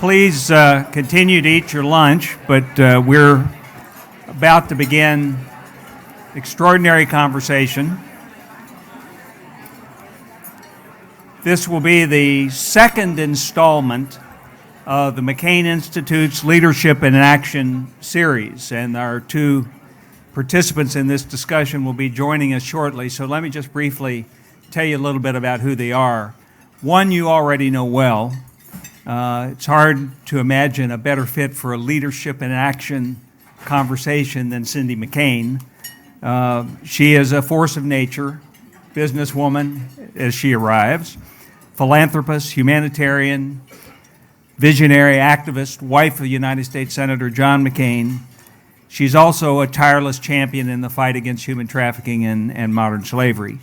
Please continue to eat your lunch, but we're about to begin extraordinary conversation. This will be the second installment of the McCain Institute's Leadership in Action series, and our two participants in this discussion will be joining us shortly. So let me just briefly tell you a little bit about who they are. One you already know well. It's hard to imagine a better fit for a leadership in action conversation than Cindy McCain. She is a force of nature, businesswoman as she arrives, philanthropist, humanitarian, visionary, activist, wife of United States Senator John McCain. She's also a tireless champion in the fight against human trafficking and modern slavery.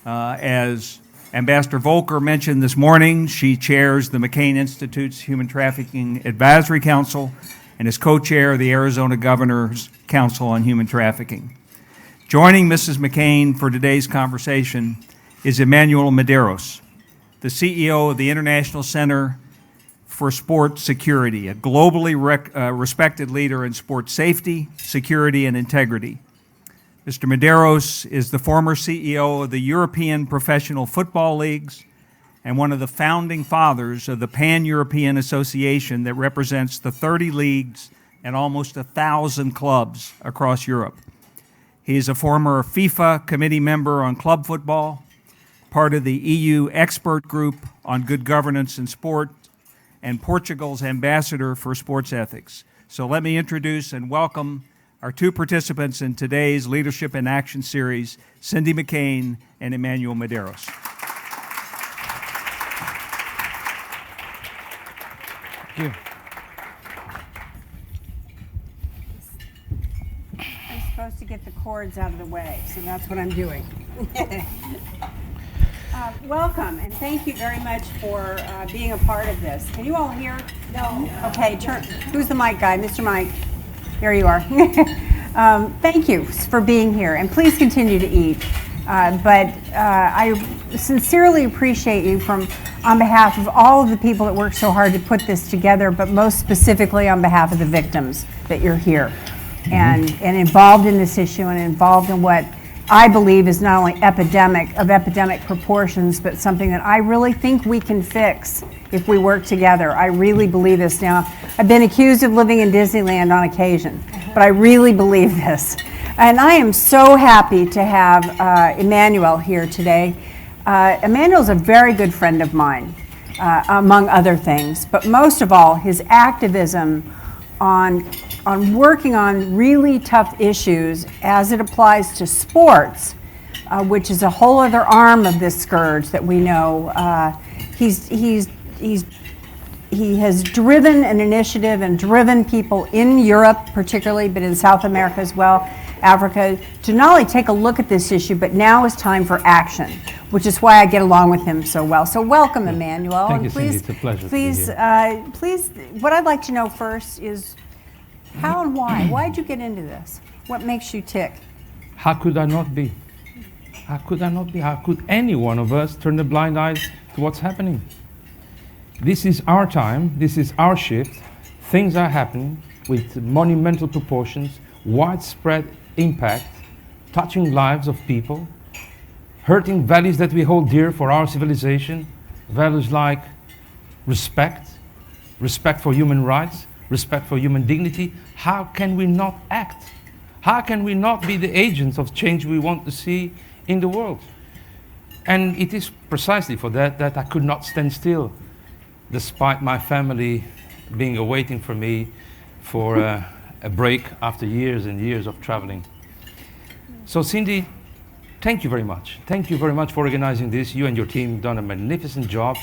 As Ambassador Volker mentioned this morning, she chairs the McCain Institute's Human Trafficking Advisory Council and is co-chair of the Arizona Governor's Council on Human Trafficking. Joining Mrs. McCain for today's conversation is Emmanuel Medeiros, the CEO of the International Center for Sport Security, a globally respected leader in sport safety, security, and integrity. Mr. Medeiros is the former CEO of the European Professional Football Leagues and one of the founding fathers of the Pan-European Association that represents the 30 leagues and almost 1,000 clubs across Europe. He is a former FIFA committee member on club football, part of the EU expert group on good governance in sport, and Portugal's ambassador for sports ethics. So let me introduce and welcome our two participants in today's Leadership in Action series, Cindy McCain and Emmanuel Medeiros. Thank you. I'm supposed to get the cords out of the way, so that's what I'm doing. Welcome, and thank you very much for being a part of this. Can you all hear? No. Okay, who's the mic guy? Mr. Mike. There you are. Thank you for being here, and please continue to eat. But I sincerely appreciate you on behalf of all of the people that worked so hard to put this together, but most specifically on behalf of the victims that you're here and involved in this issue and involved in what I believe is not only epidemic proportions, but something that I really think we can fix if we work together. I really believe this. Now, I've been accused of living in Disneyland on occasion, but I really believe this. And I am so happy to have Emmanuel here today. Emmanuel's a very good friend of mine, among other things, but most of all, his activism on working on really tough issues as it applies to sports, which is a whole other arm of this scourge that we know. He has driven an initiative and driven people in Europe particularly, but in South America as well, Africa, to not only take a look at this issue, but now is time for action, which is why I get along with him so well. So welcome, Emmanuel. Thank you, Cindy. It's a pleasure to be here. Please, what I'd like to know first is how and why? Why did you get into this? What makes you tick? How could I not be? How could I not be? How could any one of us turn a blind eye to what's happening? This is our time. This is our shift. Things are happening with monumental proportions, widespread impact, touching lives of people, hurting values that we hold dear for our civilization, values like respect for human rights, respect for human dignity. How can we not act? How can we not be the agents of change we want to see in the world? And it is precisely for that I could not stand still, despite my family being awaiting for me for a break after years and years of traveling. So Cindy, thank you very much. Thank you very much for organizing this. You and your team have done a magnificent job.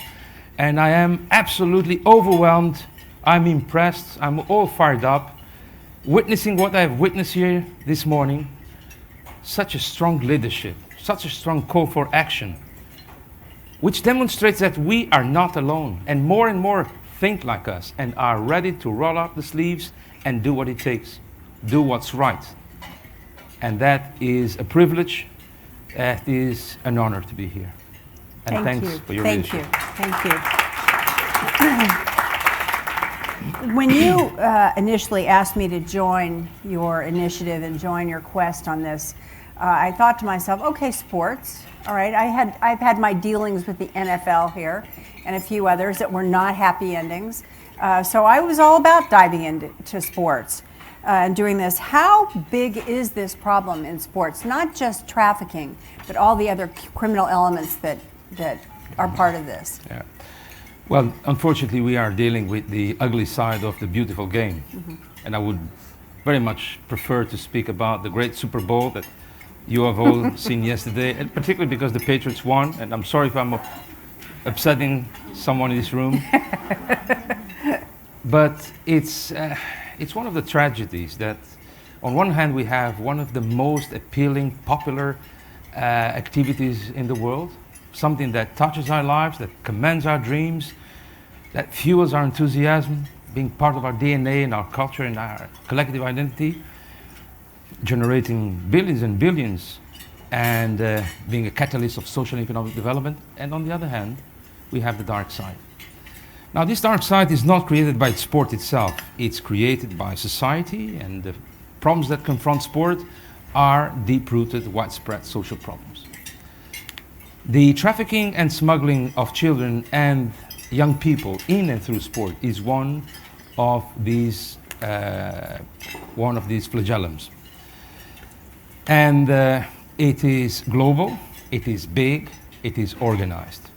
And I am absolutely overwhelmed. I'm impressed. I'm all fired up. Witnessing what I've witnessed here this morning, such a strong leadership, such a strong call for action, which demonstrates that we are not alone, and more think like us and are ready to roll up the sleeves and do what it takes, do what's right. And that is a privilege, that is an honor to be here. And thanks for your leadership. Thank you. When you initially asked me to join your initiative and join your quest on this, I thought to myself, okay, sports, all right. I've had my dealings with the NFL here and a few others that were not happy endings. So I was all about diving into sports and doing this. How big is this problem in sports? Not just trafficking, but all the other criminal elements that are part of this. Yeah. Well, unfortunately, we are dealing with the ugly side of the beautiful game. Mm-hmm. And I would very much prefer to speak about the great Super Bowl that you have all seen yesterday, and particularly because the Patriots won. And I'm sorry if I'm upsetting someone in this room. But it's one of the tragedies that, on one hand, we have one of the most appealing, popular activities in the world, something that touches our lives, that commands our dreams, that fuels our enthusiasm, being part of our DNA and our culture and our collective identity, generating billions and billions, and being a catalyst of social and economic development. And on the other hand, we have the dark side. Now, this dark side is not created by sport itself. It's created by society, and the problems that confront sport are deep-rooted, widespread social problems. The trafficking and smuggling of children and young people in and through sport is one of these flagellums. And it is global, it is big, it is organized.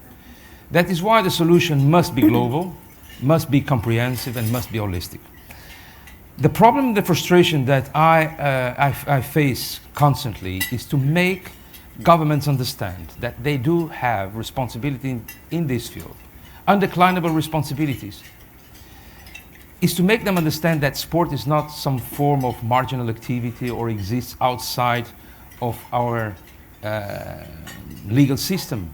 That is why the solution must be global, must be comprehensive, and must be holistic. The problem, the frustration that I face constantly is to make governments understand that they do have responsibility in this field, undeclinable responsibilities, is to make them understand that sport is not some form of marginal activity or exists outside of our legal system.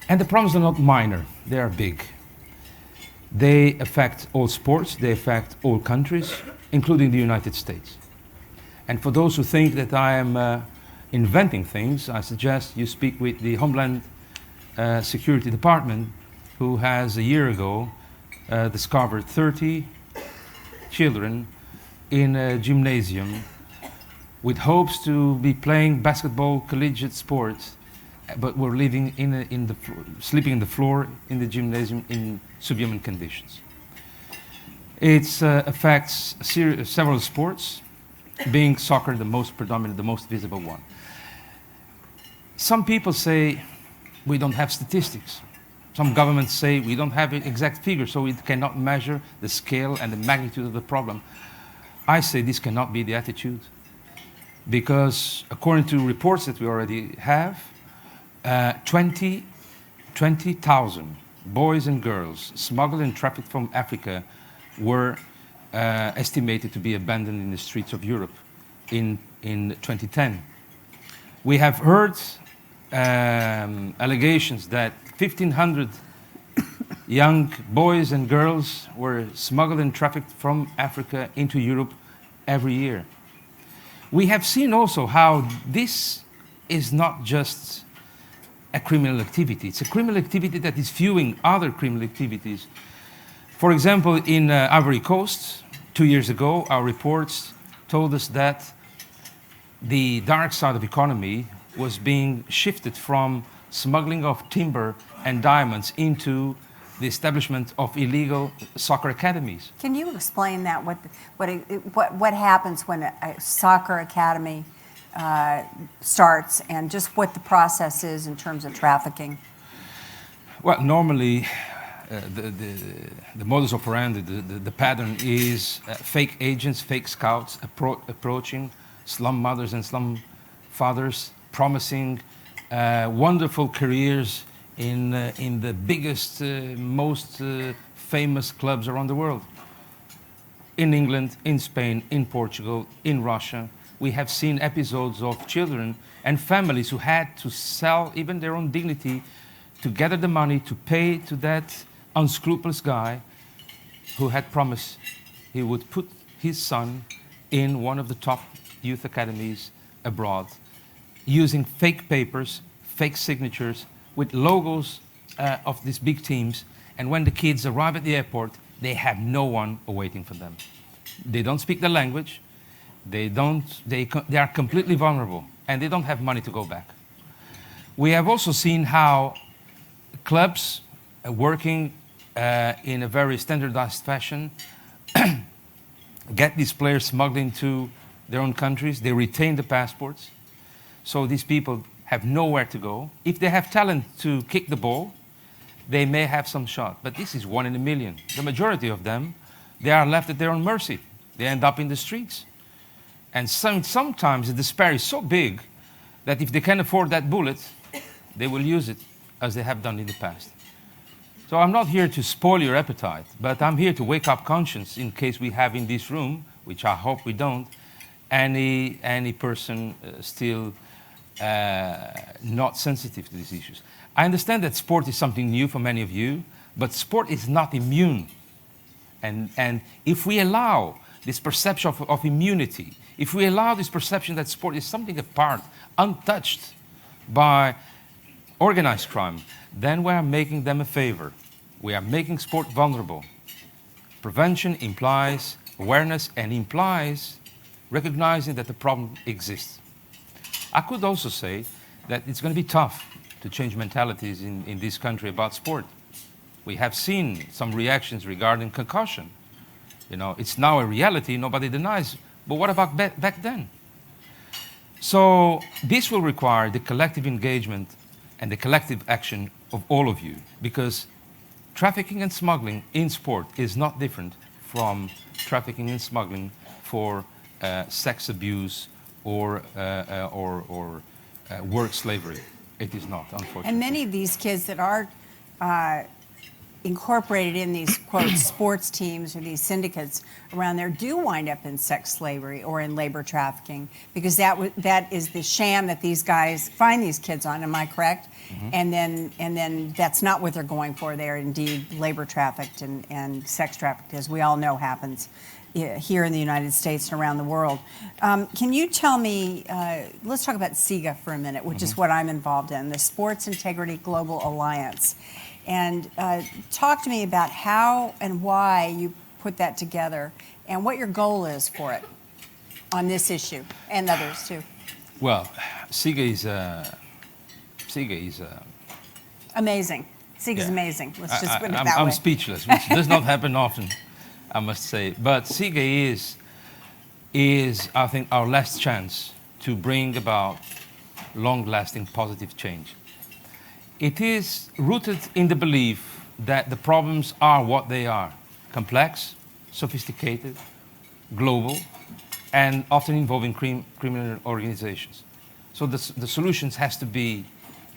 And the problems are not minor, they are big. They affect all sports, they affect all countries, including the United States. And for those who think that I am inventing things, I suggest you speak with the Homeland Security Department, who has a year ago discovered 30 children in a gymnasium with hopes to be playing basketball collegiate sports, but were living sleeping in the floor in the gymnasium in subhuman conditions. It affects several sports, being soccer the most predominant, the most visible one. Some people say we don't have statistics. Some governments say we don't have exact figures, so we cannot measure the scale and the magnitude of the problem. I say this cannot be the attitude, because according to reports that we already have, 20,000 boys and girls smuggled and trafficked from Africa were estimated to be abandoned in the streets of Europe in 2010. We have heard allegations that 1,500 young boys and girls were smuggled and trafficked from Africa into Europe every year. We have seen also how this is not just a criminal activity. It's a criminal activity that is fueling other criminal activities. For example, in Ivory Coast, 2 years ago, our reports told us that the dark side of the economy was being shifted from smuggling of timber and diamonds into the establishment of illegal soccer academies. Can you explain that? What happens when a soccer academy starts, and just what the process is in terms of trafficking? Well, normally the modus operandi, the pattern is fake agents, fake scouts approaching slum mothers and slum fathers, promising wonderful careers in the biggest, most famous clubs around the world. In England, in Spain, in Portugal, in Russia, we have seen episodes of children and families who had to sell even their own dignity to gather the money to pay to that unscrupulous guy who had promised he would put his son in one of the top youth academies abroad, using fake papers, fake signatures, with logos of these big teams. And when the kids arrive at the airport, they have no one awaiting for them. They don't speak the language. They are completely vulnerable, and they don't have money to go back. We have also seen how clubs working in a very standardized fashion get these players smuggled into their own countries. They retain the passports. So these people have nowhere to go. If they have talent to kick the ball, they may have some shot. But this is 1 in a million. The majority of them, they are left at their own mercy. They end up in the streets. And sometimes the despair is so big that if they can afford that bullet, they will use it as they have done in the past. So I'm not here to spoil your appetite, but I'm here to wake up conscience in case we have in this room, which I hope we don't, any person still not sensitive to these issues. I understand that sport is something new for many of you, but sport is not immune. And if we allow this perception of immunity, if we allow this perception that sport is something apart, untouched by organized crime, then we are making them a favor. We are making sport vulnerable. Prevention implies awareness and implies recognizing that the problem exists. I could also say that it's going to be tough to change mentalities in this country about sport. We have seen some reactions regarding concussion. You know, it's now a reality, nobody denies. But what about back then? So this will require the collective engagement and the collective action of all of you, because trafficking and smuggling in sport is not different from trafficking and smuggling for sex abuse or work slavery. It is not, unfortunately. And many of these kids that are incorporated in these, quote, sports teams or these syndicates around there do wind up in sex slavery or in labor trafficking, because that is the sham that these guys find these kids on. Am I correct? Mm-hmm. And then that's not what they're going for. They're indeed labor trafficked and sex trafficked, as we all know happens here in the United States and around the world. Can you tell me, let's talk about SIGA for a minute, which is what I'm involved in, the Sports Integrity Global Alliance. And talk to me about how and why you put that together and what your goal is for it on this issue and others too. Well, SIGA is amazing. SIGA is amazing. Let's just put it that way. I'm speechless, which does not happen often, I must say. But SIGA is, I think, our last chance to bring about long-lasting positive change. It is rooted in the belief that the problems are what they are: complex, sophisticated, global, and often involving criminal organizations. So the solutions has to be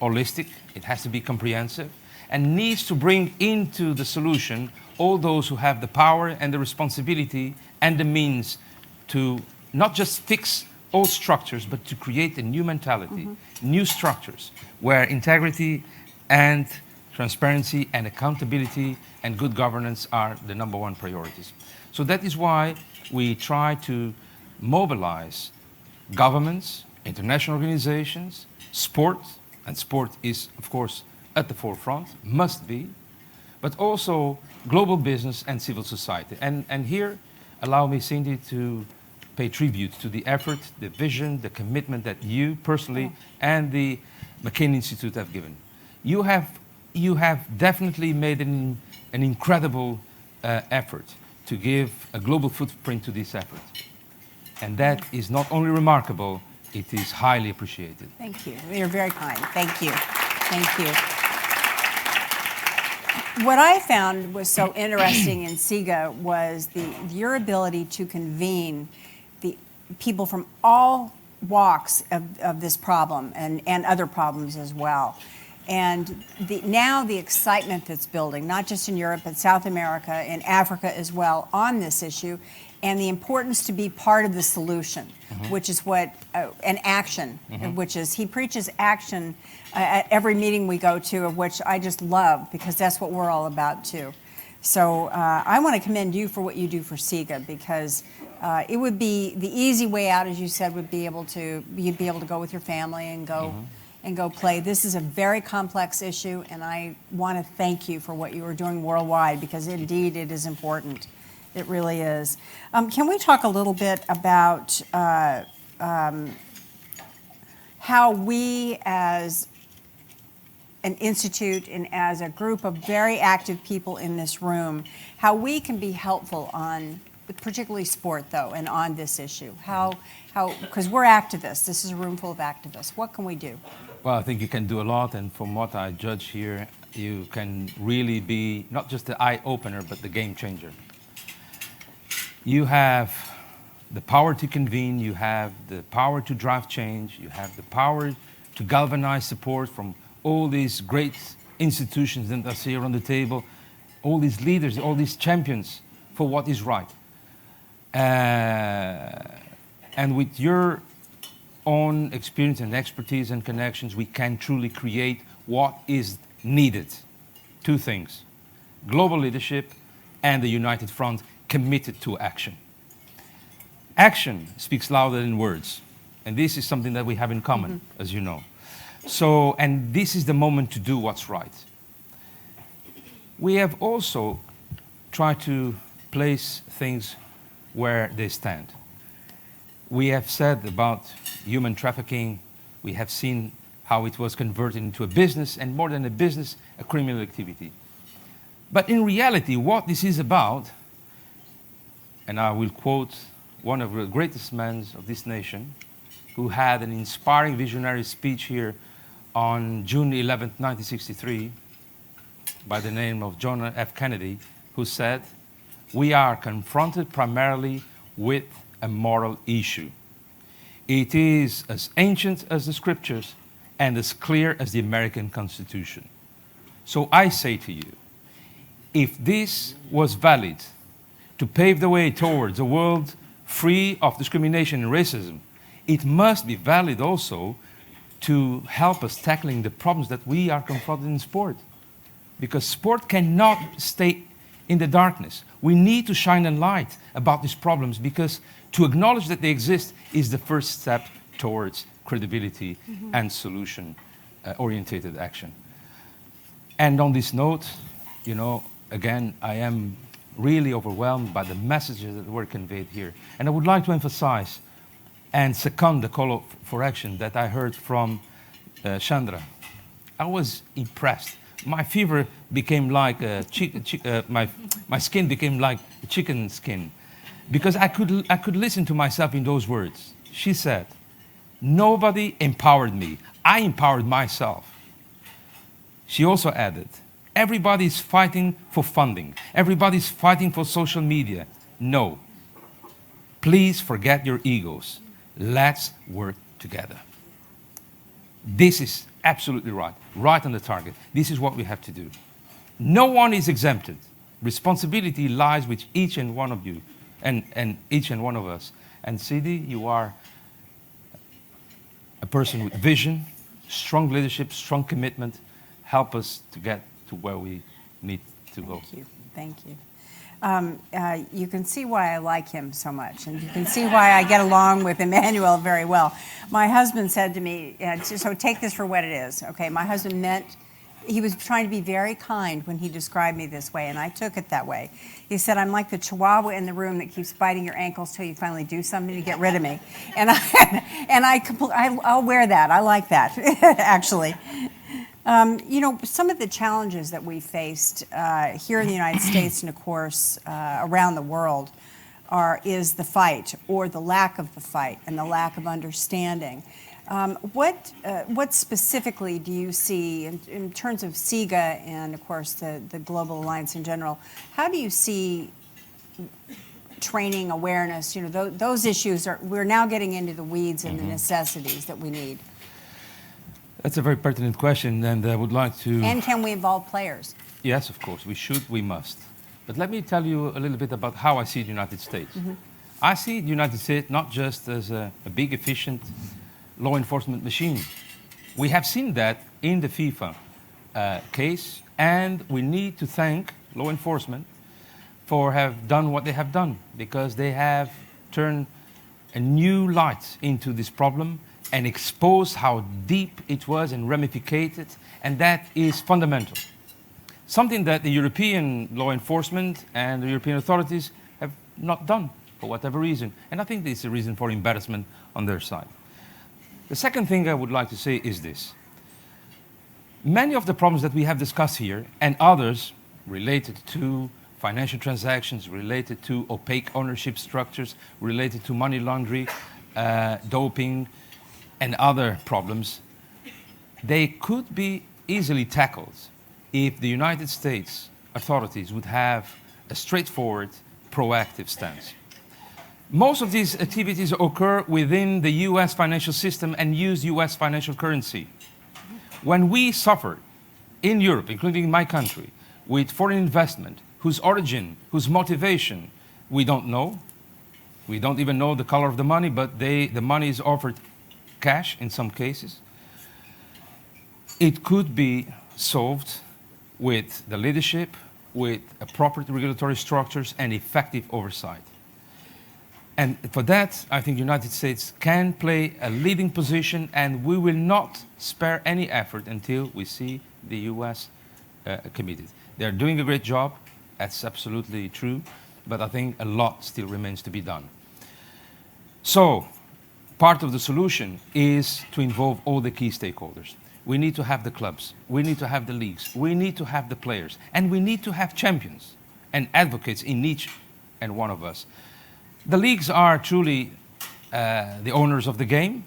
holistic, it has to be comprehensive, and needs to bring into the solution all those who have the power and the responsibility and the means to not just fix old structures, but to create a new mentality, new structures, where integrity and transparency and accountability and good governance are the #1 priorities. So that is why we try to mobilize governments, international organizations, sport, and sport is, of course, at the forefront, must be, but also global business and civil society. And here, allow me, Cindy, to pay tribute to the effort, the vision, the commitment that you personally and the McCain Institute have given. You have definitely made an incredible effort to give a global footprint to this effort. And that is not only remarkable, it is highly appreciated. Thank you. You're very kind. Thank you. Thank you. What I found was so interesting in SIGA was your ability to convene the people from all walks of this problem and other problems as well. And now the excitement that's building, not just in Europe, but South America and Africa as well, on this issue, and the importance to be part of the solution, which is what, and action, which is, he preaches action at every meeting we go to, of which I just love, because that's what we're all about too. So I want to commend you for what you do for SIGA, because it would be, the easy way out, as you said, would be you'd be able to go with your family and go and go play. This is a very complex issue, and I want to thank you for what you are doing worldwide, because indeed it is important. It really is. Can we talk a little bit about how we as an institute and as a group of very active people in this room, how we can be helpful on, particularly sport though, and on this issue? Because we're activists. This is a room full of activists. What can we do? Well, I think you can do a lot, and from what I judge here, you can really be not just the eye-opener, but the game changer. You have the power to convene, you have the power to drive change, you have the power to galvanize support from all these great institutions that are here on the table, all these leaders, all these champions for what is right. And with your own experience and expertise and connections, we can truly create what is needed. Two things: global leadership and the united front committed to action. Action speaks louder than words. And this is something that we have in common, as you know. So, and this is the moment to do what's right. We have also tried to place things where they stand. We have said about human trafficking, we have seen how it was converted into a business, and more than a business, a criminal activity. But in reality, what this is about, and I will quote one of the greatest men of this nation, who had an inspiring visionary speech here on June 11th, 1963, by the name of John F. Kennedy, who said, "We are confronted primarily with a moral issue. It is as ancient as the scriptures and as clear as the American Constitution." So I say to you, if this was valid to pave the way towards a world free of discrimination and racism, it must be valid also to help us tackling the problems that we are confronted in sport. Because sport cannot stay in the darkness. We need to shine a light about these problems, because to acknowledge that they exist is the first step towards credibility and solution-oriented action. And on this note, you know, again, I am really overwhelmed by the messages that were conveyed here. And I would like to emphasize and second the call for action that I heard from Chandra. I was impressed. My fever became like my skin became like a chicken skin, because I could listen to myself in those words. She said, "Nobody empowered me. I empowered myself." She also added, "Everybody's fighting for funding. Everybody's fighting for social media. No. Please forget your egos. Let's work together." This is absolutely right. Right on the target. This is what we have to do. No one is exempted. Responsibility lies with each and one of you and each and one of us. And Sidi, you are a person with vision, strong leadership, strong commitment. Help us to get to where we need to go. Thank you. Thank you. You can see why I like him so much, and you can see why I get along with Emmanuel very well. My husband said to me, so take this for what it is, okay? My husband meant, he was trying to be very kind when he described me this way, and I took it that way. He said, "I'm like the chihuahua in the room that keeps biting your ankles till you finally do something to get rid of me." And I'll wear that. I like that, actually. You know, some of the challenges that we faced here in the United States and, of course, around the world is the fight, or the lack of the fight, and the lack of understanding. What specifically do you see in terms of SIGA and, of course, the Global Alliance in general? How do you see training, awareness, you know, those issues we're now getting into the weeds and the necessities that we need? That's a very pertinent question, and I would like to... And can we involve players? Yes, of course. We should, we must. But let me tell you a little bit about how I see the United States. I see the United States not just as a big, efficient law enforcement machine. We have seen that in the FIFA case, and we need to thank law enforcement for have done what they have done, because they have turned a new light into this problem, and exposed how deep it was and ramificated, and that is fundamental. Something that the European law enforcement and the European authorities have not done for whatever reason. And I think this is a reason for embarrassment on their side. The second thing I would like to say is this. Many of the problems that we have discussed here and others related to financial transactions, related to opaque ownership structures, related to money laundering, doping, and other problems, they could be easily tackled if the United States authorities would have a straightforward, proactive stance. Most of these activities occur within the US financial system and use US financial currency. When we suffer in Europe, including my country, with foreign investment, whose origin, whose motivation, we don't know. We don't even know the color of the money, but the money is offered cash in some cases. It could be solved with the leadership, with appropriate regulatory structures and effective oversight. And for that, I think the United States can play a leading position, and we will not spare any effort until we see the US committed. They're doing a great job, that's absolutely true, but I think a lot still remains to be done. So, part of the solution is to involve all the key stakeholders. We need to have the clubs, we need to have the leagues, we need to have the players, and we need to have champions and advocates in each and one of us. The leagues are truly the owners of the game?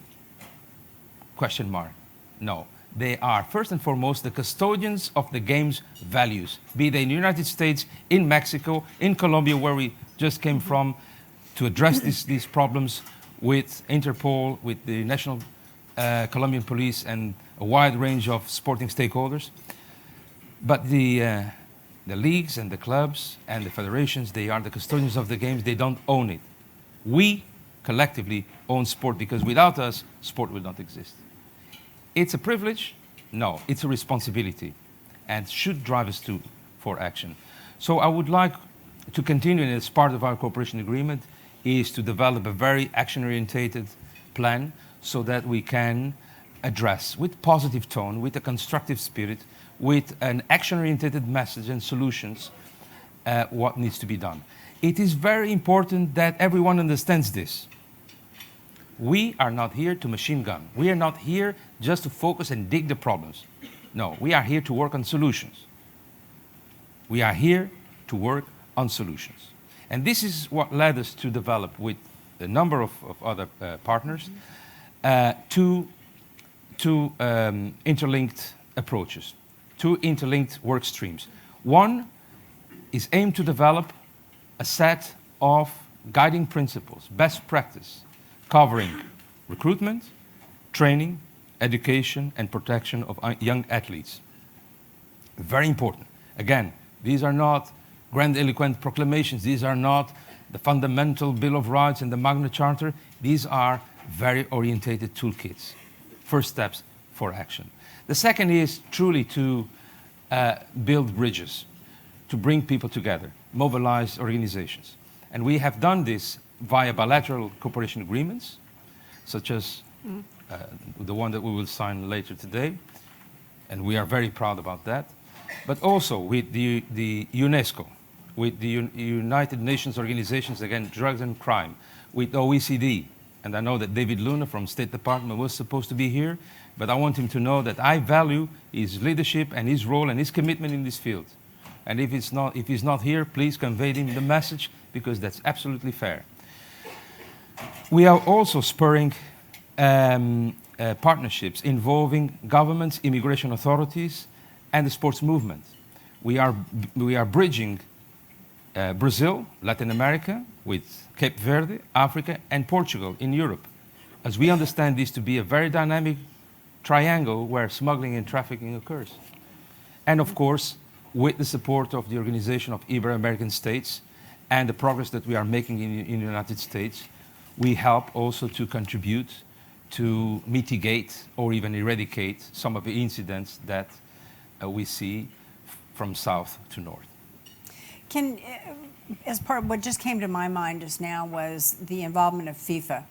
Question mark. No. They are, first and foremost, the custodians of the game's values, be they in the United States, in Mexico, in Colombia, where we just came from, to address these problems with Interpol, with the National Colombian Police, and a wide range of sporting stakeholders. But the leagues and the clubs and the federations, they are the custodians of the games. They don't own it. We collectively own sport, because without us, sport will not exist. It's a privilege? No, it's a responsibility, and should drive us for action. So I would like to continue, and as part of our cooperation agreement, is to develop a very action-orientated plan so that we can address, with positive tone, with a constructive spirit, with an action-oriented message and solutions, what needs to be done. It is very important that everyone understands this. We are not here to machine gun. We are not here just to focus and dig the problems. No, we are here to work on solutions. We are here to work on solutions. And this is what led us to develop with a number of other partners two interlinked approaches, two interlinked work streams. One is aimed to develop a set of guiding principles, best practice, covering recruitment, training, education, and protection of young athletes. Very important. Again, these are not grandiloquent proclamations. These are not the fundamental Bill of Rights and the Magna Charta. These are very orientated toolkits, first steps for action. The second is truly to build bridges, to bring people together, mobilize organizations. And we have done this via bilateral cooperation agreements, such as the one that we will sign later today, and we are very proud about that, but also with the UNESCO, with the United Nations organizations against drugs and crime, with OECD, and I know that David Luna from State Department was supposed to be here, but I want him to know that I value his leadership and his role and his commitment in this field. And if he's not here, please convey him the message, because that's absolutely fair. We are also spurring partnerships involving governments, immigration authorities, and the sports movement. We are bridging Brazil, Latin America, with Cape Verde, Africa, and Portugal in Europe, as we understand this to be a very dynamic triangle where smuggling and trafficking occurs. And of course, with the support of the Organization of Ibero-American States and the progress that we are making in the United States, we help also to contribute to mitigate or even eradicate some of the incidents that we see from south to north. As part of what just came to my mind just now was the involvement of FIFA.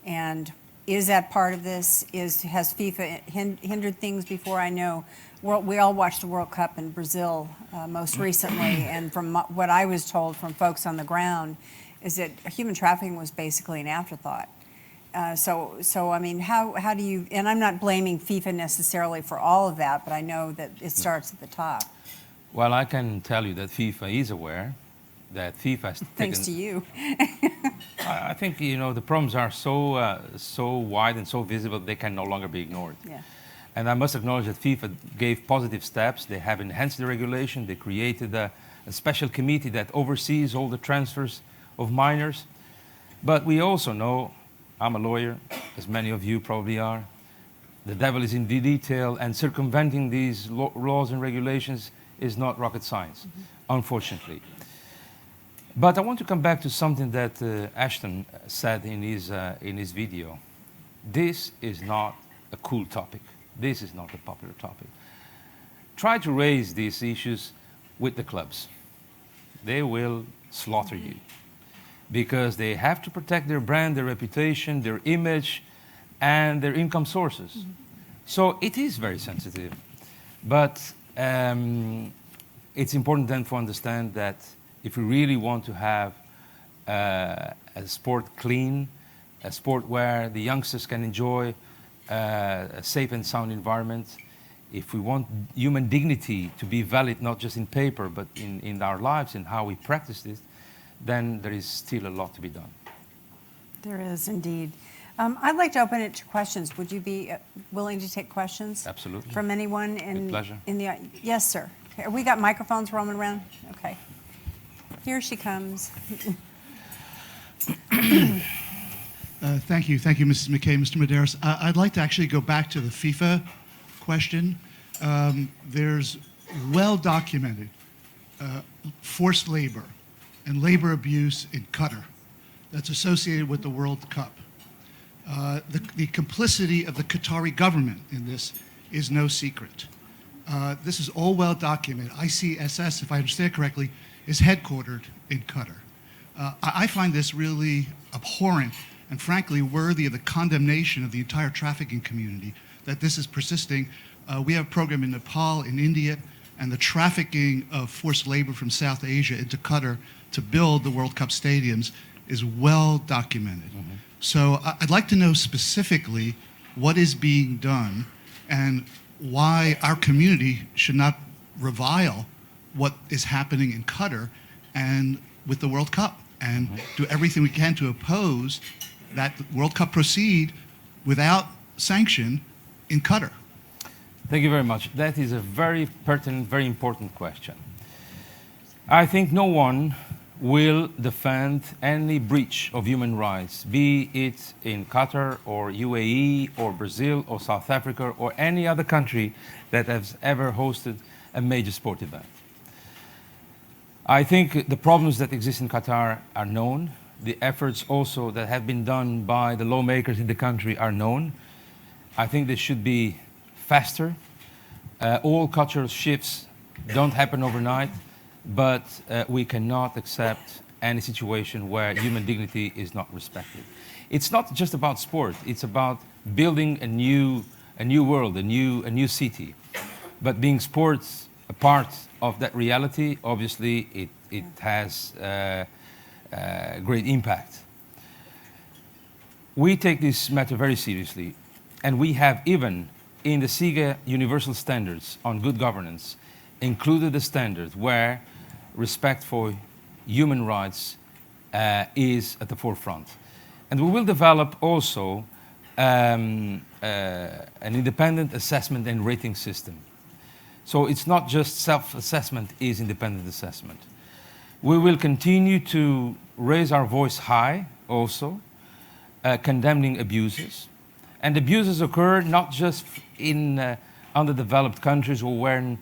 And Is that part of this? Has FIFA hindered things before? I know we all watched the World Cup in Brazil most recently, and from what I was told from folks on the ground, is that human trafficking was basically an afterthought. So I mean, how do you? And I'm not blaming FIFA necessarily for all of that, but I know that it starts at the top. Well, I can tell you that FIFA is aware that FIFA has Thanks to you. I think the problems are so wide and so visible they can no longer be ignored. Yeah. And I must acknowledge that FIFA gave positive steps. They have enhanced the regulation. They created a special committee that oversees all the transfers of minors. But we also know, I'm a lawyer, as many of you probably are, the devil is in the detail, and circumventing these laws and regulations is not rocket science, unfortunately. But I want to come back to something that Ashton said in his video. This is not a cool topic. This is not a popular topic. Try to raise these issues with the clubs. They will slaughter you because they have to protect their brand, their reputation, their image, and their income sources. So it is very sensitive. But it's important then to understand that if we really want to have a sport clean, a sport where the youngsters can enjoy a safe and sound environment, if we want human dignity to be valid not just in paper but in our lives and how we practice this, then there is still a lot to be done. There is indeed. I'd like to open it to questions. Would you be willing to take questions? Absolutely. From anyone With pleasure. in the yes, sir. Okay, we got microphones roaming around. Okay. Here she comes. Thank you, Mrs. McCain, Mr. Medeiros. I'd like to actually go back to the FIFA question. There's well-documented forced labor and labor abuse in Qatar that's associated with the World Cup. The complicity of the Qatari government in this is no secret. This is all well documented. ICSS, if I understand correctly, is headquartered in Qatar. I find this really abhorrent and frankly worthy of the condemnation of the entire trafficking community that this is persisting. We have a program in Nepal, in India, and the trafficking of forced labor from South Asia into Qatar to build the World Cup stadiums is well documented. So I'd like to know specifically what is being done and why our community should not revile what is happening in Qatar and with the World Cup, and do everything we can to oppose that the World Cup proceed without sanction in Qatar. Thank you very much. That is a very pertinent, very important question. I think no one will defend any breach of human rights, be it in Qatar or UAE or Brazil or South Africa or any other country that has ever hosted a major sport event. I think the problems that exist in Qatar are known. The efforts also that have been done by the lawmakers in the country are known. I think they should be faster. All cultural shifts don't happen overnight, but we cannot accept any situation where human dignity is not respected. It's not just about sport. It's about building a new world, a new city. But being sports a part of that reality, obviously it has great impact. We take this matter very seriously, and we have even in the SIGA Universal Standards on Good Governance included a standard where respect for human rights is at the forefront. And we will develop also an independent assessment and rating system. So it's not just self-assessment, it's independent assessment. We will continue to raise our voice high also, condemning abuses. And abuses occur not just in underdeveloped countries or when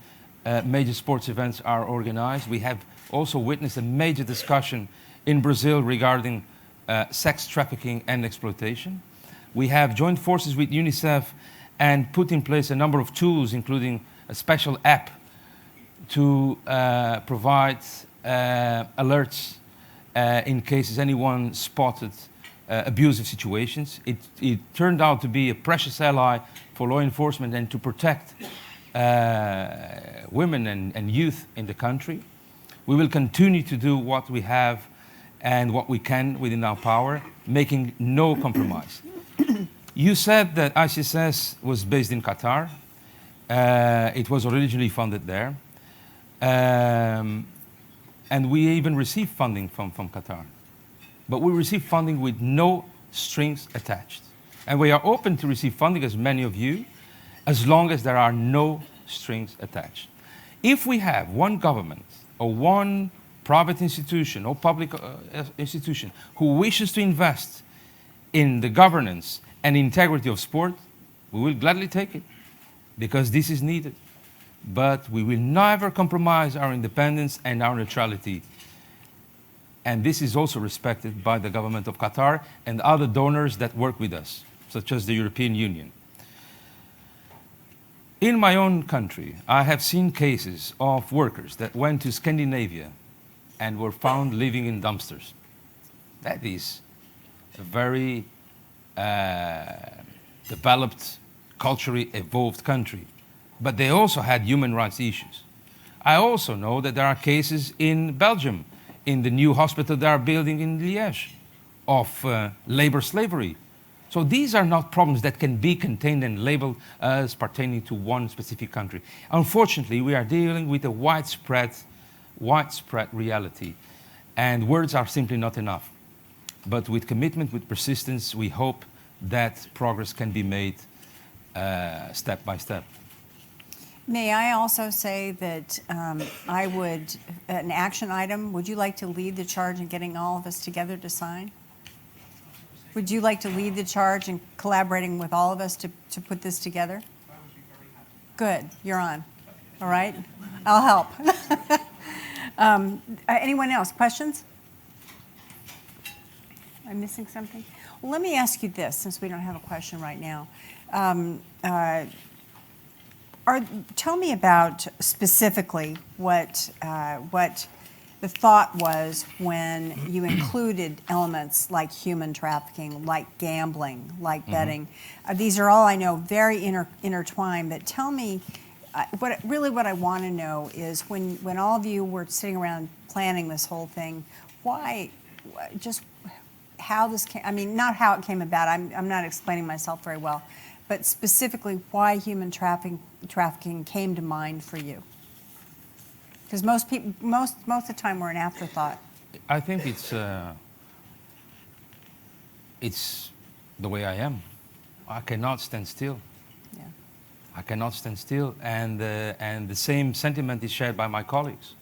major sports events are organized. We have also witnessed a major discussion in Brazil regarding sex trafficking and exploitation. We have joined forces with UNICEF and put in place a number of tools, including a special app to provide alerts in cases anyone spotted abusive situations. It turned out to be a precious ally for law enforcement and to protect women and youth in the country. We will continue to do what we have and what we can within our power, making no compromise. You said that ICSS was based in Qatar. It was originally funded there. And we even received funding from Qatar. But we received funding with no strings attached. And we are open to receive funding, as many of you, as long as there are no strings attached. If we have one government or one private institution or public institution who wishes to invest in the governance and integrity of sport, we will gladly take it, because this is needed. But we will never compromise our independence and our neutrality. And this is also respected by the government of Qatar and other donors that work with us, such as the European Union. In my own country, I have seen cases of workers that went to Scandinavia and were found living in dumpsters. That is a very developed, culturally evolved country. But they also had human rights issues. I also know that there are cases in Belgium, in the new hospital they are building in Liège, of labor slavery. So these are not problems that can be contained and labeled as pertaining to one specific country. Unfortunately, we are dealing with a widespread reality. And words are simply not enough. But with commitment, with persistence, we hope that progress can be made step by step. May I also say that I would, an action item, would you like to lead the charge in getting all of us together to sign? Would you like to lead the charge in collaborating with all of us to put this together? I would be very happy. Good, you're on. All right, I'll help. Anyone else, questions? Am I missing something? Well, let me ask you this, since we don't have a question right now. Tell me about specifically what the thought was when you included elements like human trafficking, like gambling, like betting. These are all, I know, very intertwined, but tell me, what I want to know is when all of you were sitting around planning this whole thing, why, just how this came, I mean, not how it came about, I'm not explaining myself very well, but specifically why human trafficking came to mind for you. Because most people, most of the time, we're an afterthought. I think it's the way I am. I cannot stand still. Yeah. I cannot stand still, and the same sentiment is shared by my colleagues.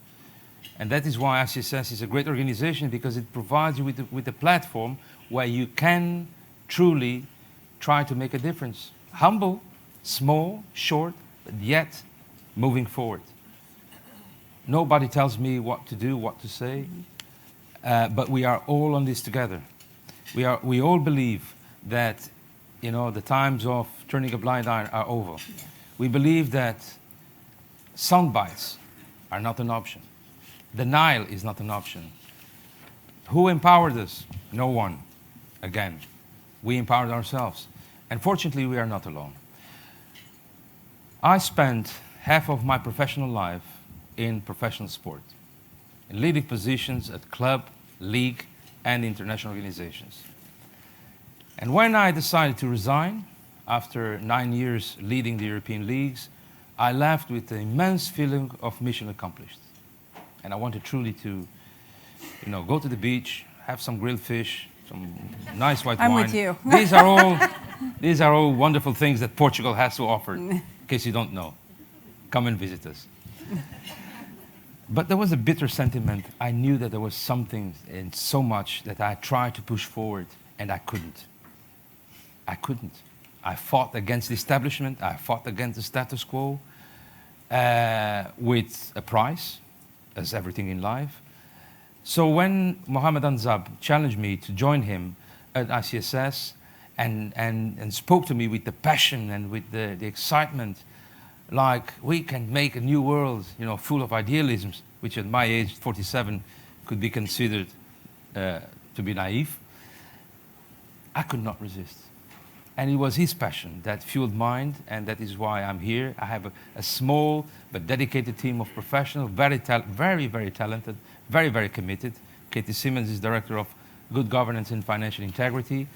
And that is why ICSS is a great organization, because it provides you with a platform where you can truly try to make a difference. Humble, small, short, but yet moving forward. Nobody tells me what to do, what to say, but we are all on this together. We all believe that, the times of turning a blind eye are over. Yeah. We believe that sound bites are not an option. Denial is not an option. Who empowered us? No one. Again, we empowered ourselves. And fortunately, we are not alone. I spent half of my professional life in professional sport, in leading positions at club, league, and international organizations. And when I decided to resign, after 9 years leading the European leagues, I left with an immense feeling of mission accomplished. And I wanted truly to, go to the beach, have some grilled fish, some nice white wine. I'm with you. These are all wonderful things that Portugal has to offer, in case you don't know. Come and visit us. But there was a bitter sentiment. I knew that there was something and so much that I tried to push forward, and I couldn't. I fought against the establishment. I fought against the status quo with a price, as everything in life. So when Mohammed Anzab challenged me to join him at ICSS and spoke to me with the passion and with the excitement, like we can make a new world, full of idealisms, which at my age, 47, could be considered to be naive. I could not resist. And it was his passion that fueled mine, and that is why I'm here. I have a small but dedicated team of professionals, very, very talented, very, very committed. Katie Simmons is Director of Good Governance and Financial Integrity,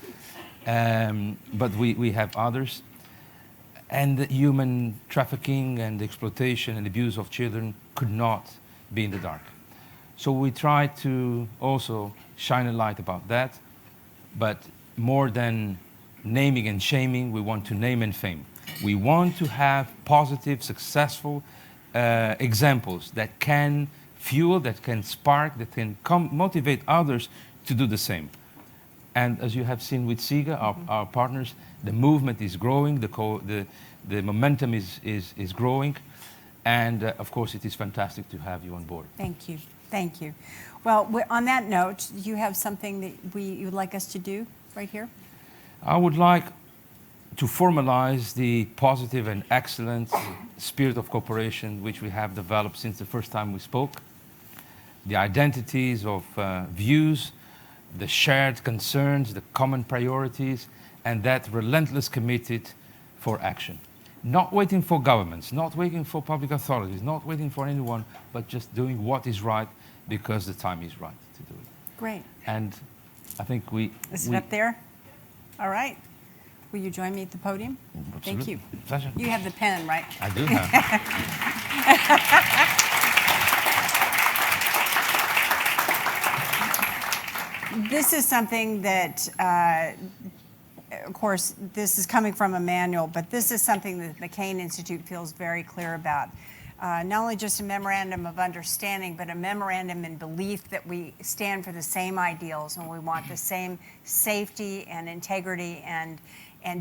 but we have others. And human trafficking and exploitation and abuse of children could not be in the dark. So we try to also shine a light about that, but more than naming and shaming, we want to name and fame. We want to have positive, successful examples that can fuel, that can spark, that can motivate others to do the same. And as you have seen with SIGA, our partners, the movement is growing, the momentum is growing, and of course it is fantastic to have you on board. Thank you. Thank you. Well, on that note, you have something that you would like us to do right here? I would like to formalize the positive and excellent spirit of cooperation which we have developed since the first time we spoke. The identities of views, the shared concerns, the common priorities, and that relentless committed for action. Not waiting for governments, not waiting for public authorities, not waiting for anyone, but just doing what is right because the time is right to do it. Great. And I think Is it up there? All right. Will you join me at the podium? Thank you. Pleasure. You have the pen, right? I do have. This is something that, of course, this is coming from a manual, but this is something that the McCain Institute feels very clear about. Not only just a memorandum of understanding, but a memorandum in belief that we stand for the same ideals and we want the same safety and integrity and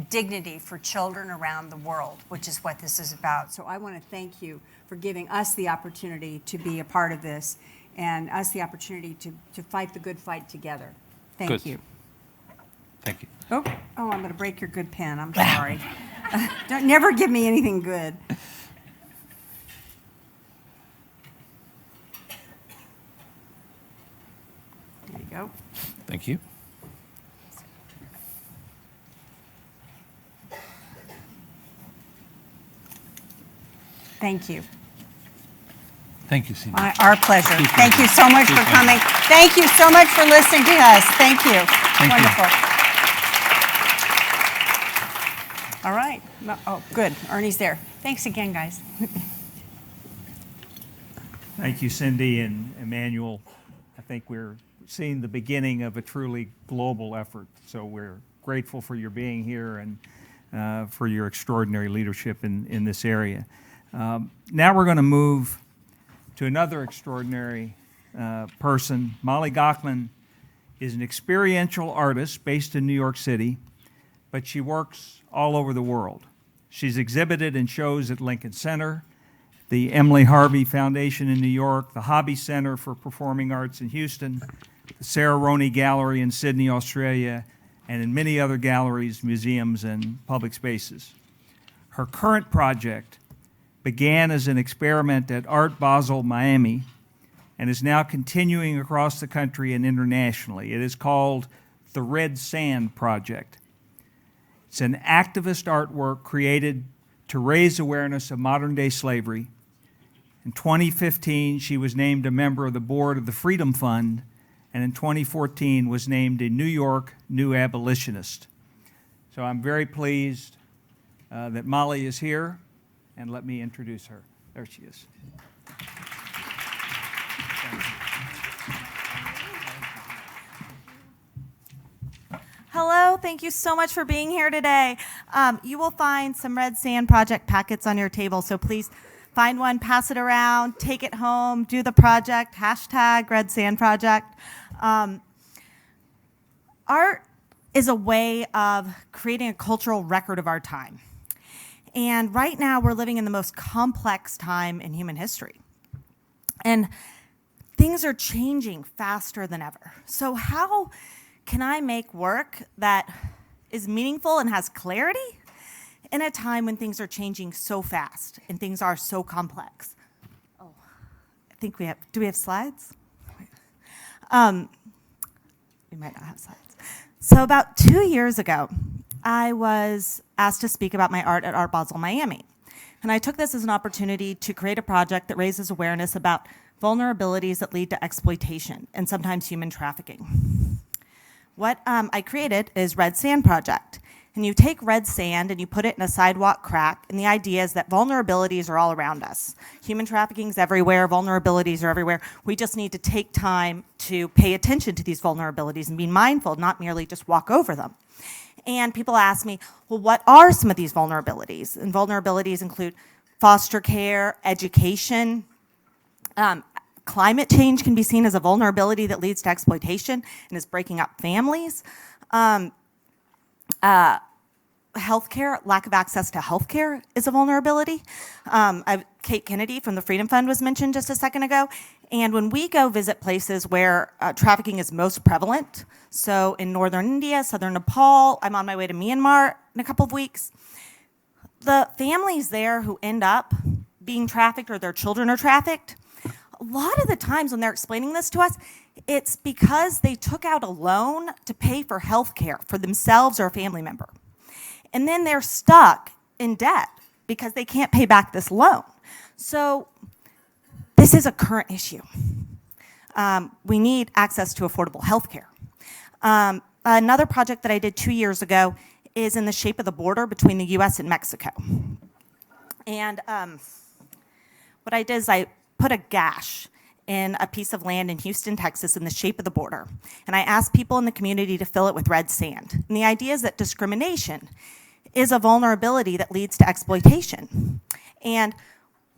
dignity for children around the world, which is what this is about. So I want to thank you for giving us the opportunity to be a part of this and us the opportunity to fight the good fight together. Thank you. Thank you. Oh, I'm going to break your good pen. I'm sorry. Don't never give me anything good. There you go. Thank you. Thank you. Thank you, Cindy. Our pleasure. Thank you so much for coming. Thank you so much for listening to us. Thank you. Wonderful. All right. Oh, good. Ernie's there. Thanks again, guys. Thank you, Cindy and Emmanuel. I think we're seeing the beginning of a truly global effort. So we're grateful for your being here and for your extraordinary leadership in this area. Now we're going to move to another extraordinary person. Molly Gochman is an experiential artist based in New York City, but she works all over the world. She's exhibited in shows at Lincoln Center, the Emily Harvey Foundation in New York, the Hobby Center for Performing Arts in Houston, the Sarah Roney Gallery in Sydney, Australia, and in many other galleries, museums, and public spaces. Her current project began as an experiment at Art Basel, Miami, and is now continuing across the country and internationally. It is called the Red Sand Project. It's an activist artwork created to raise awareness of modern-day slavery. In 2015, she was named a member of the board of the Freedom Fund, and in 2014 was named a New York New Abolitionist. So I'm very pleased that Molly is here, and let me introduce her. There she is. Hello, thank you so much for being here today. You will find some Red Sand Project packets on your table, so please find one, pass it around, take it home, do the project, hashtag Red Sand Project. Art is a way of creating a cultural record of our time. And right now, we're living in the most complex time in human history. And things are changing faster than ever. So how can I make work that is meaningful and has clarity in a time when things are changing so fast and things are so complex? Oh, I think do we have slides? We might not have slides. So about 2 years ago, I was asked to speak about my art at Art Basel Miami. And I took this as an opportunity to create a project that raises awareness about vulnerabilities that lead to exploitation and sometimes human trafficking. What I created is Red Sand Project. And you take red sand and you put it in a sidewalk crack, and the idea is that vulnerabilities are all around us. Human trafficking is everywhere, vulnerabilities are everywhere. We just need to take time to pay attention to these vulnerabilities and be mindful, not merely just walk over them. And people ask me, well, what are some of these vulnerabilities? And vulnerabilities include foster care, education. Climate change can be seen as a vulnerability that leads to exploitation and is breaking up families. Healthcare, lack of access to healthcare is a vulnerability. Kate Kennedy from the Freedom Fund was mentioned just a second ago. And when we go visit places where trafficking is most prevalent, so in northern India, southern Nepal, I'm on my way to Myanmar in a couple of weeks, the families there who end up being trafficked or their children are trafficked, a lot of the times when they're explaining this to us, it's because they took out a loan to pay for health care for themselves or a family member. And then they're stuck in debt because they can't pay back this loan. So this is a current issue. We need access to affordable health care. Another project that I did 2 years ago is in the shape of the border between the US and Mexico. And what I did is I put a gash in a piece of land in Houston, Texas, in the shape of the border. And I asked people in the community to fill it with red sand. And the idea is that discrimination is a vulnerability that leads to exploitation. And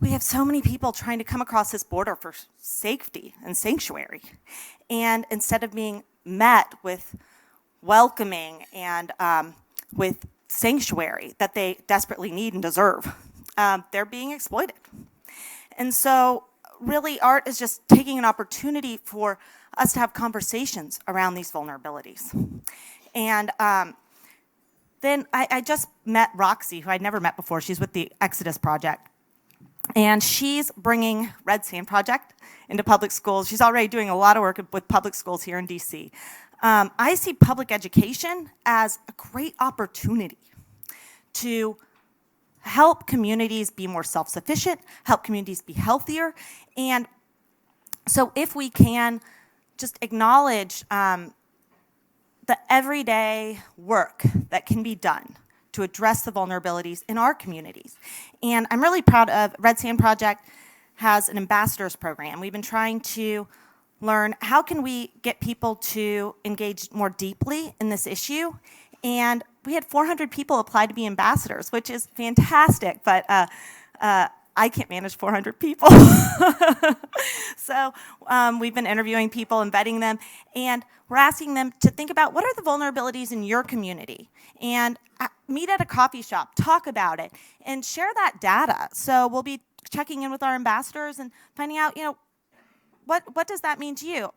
we have so many people trying to come across this border for safety and sanctuary. And instead of being met with welcoming and with sanctuary that they desperately need and deserve, they're being exploited. And so really art is just taking an opportunity for us to have conversations around these vulnerabilities. And then I just met Roxy, who I'd never met before. She's with the Exodus Project. And she's bringing Red Sand Project into public schools. She's already doing a lot of work with public schools here in DC. I see public education as a great opportunity to help communities be more self-sufficient, help communities be healthier. And so if we can just acknowledge the everyday work that can be done to address the vulnerabilities in our communities. And I'm really proud of Red Sand Project has an ambassadors program. We've been trying to learn how can we get people to engage more deeply in this issue. And we had 400 people apply to be ambassadors, which is fantastic, but I can't manage 400 people. So we've been interviewing people and vetting them, and we're asking them to think about what are the vulnerabilities in your community, and meet at a coffee shop, talk about it, and share that data. So we'll be checking in with our ambassadors and finding out, what does that mean to you?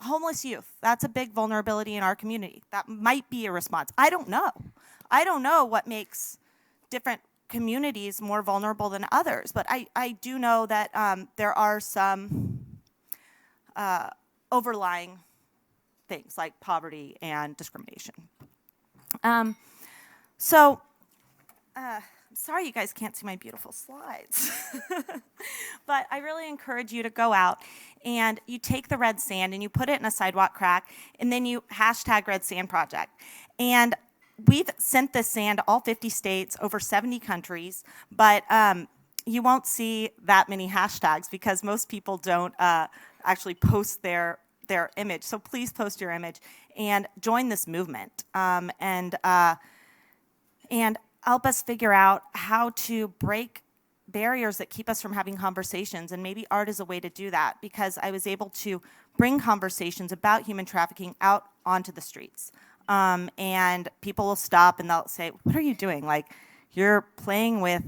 Homeless youth, that's a big vulnerability in our community. That might be a response. I don't know. I don't know what makes different communities more vulnerable than others, but I do know that there are some overlying things like poverty and discrimination. Sorry you guys can't see my beautiful slides. But I really encourage you to go out and you take the red sand and you put it in a sidewalk crack, and then you hashtag Red Sand Project. And we've sent this sand to all 50 states, over 70 countries, but you won't see that many hashtags because most people don't actually post their image. So please post your image and join this movement, and help us figure out how to break barriers that keep us from having conversations. And maybe art is a way to do that, because I was able to bring conversations about human trafficking out onto the streets. And people will stop and they'll say, what are you doing? Like, you're playing with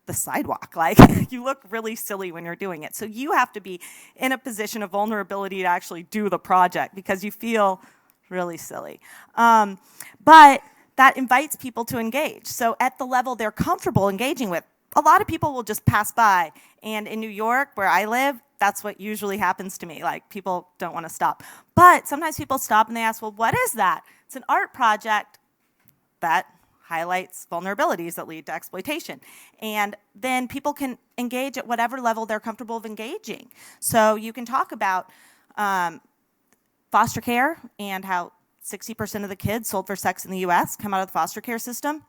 the sidewalk. Like, you look really silly when you're doing it. So you have to be in a position of vulnerability to actually do the project because you feel really silly. But that invites people to engage. So at the level they're comfortable engaging with, a lot of people will just pass by. And in New York, where I live, that's what usually happens to me. Like, people don't want to stop. But sometimes people stop and they ask, well, what is that? It's an art project that highlights vulnerabilities that lead to exploitation. And then people can engage at whatever level they're comfortable of engaging. So you can talk about foster care and how 60% of the kids sold for sex in the US come out of the foster care system.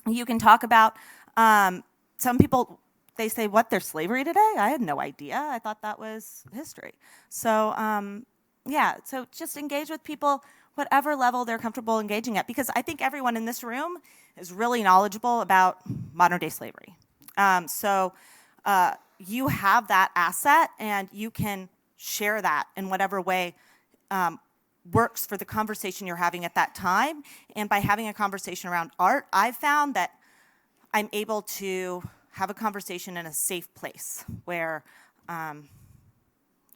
You can talk about some people, they say, what, there's slavery today? I had no idea. I thought that was history. So yeah, so just engage with people whatever level they're comfortable engaging at, because I think everyone in this room is really knowledgeable about modern day slavery. So you have that asset and you can share that in whatever way works for the conversation you're having at that time. And by having a conversation around art, I've found that I'm able to have a conversation in a safe place where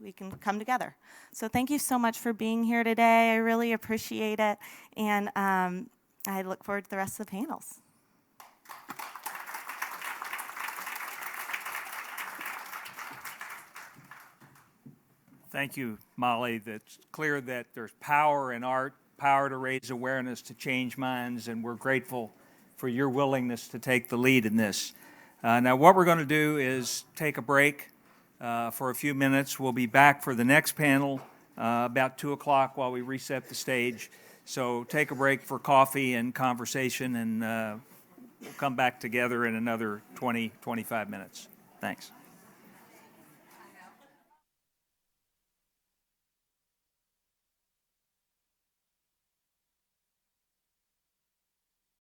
we can come together. So thank you so much for being here today. I really appreciate it. And I look forward to the rest of the panels. Thank you, Molly. It's clear that there's power in art, power to raise awareness, to change minds, and we're grateful for your willingness to take the lead in this. Now, what we're going to do is take a break for a few minutes. We'll be back for the next panel about 2 o'clock while we reset the stage. So take a break for coffee and conversation, and we'll come back together in another 20, 25 minutes. Thanks.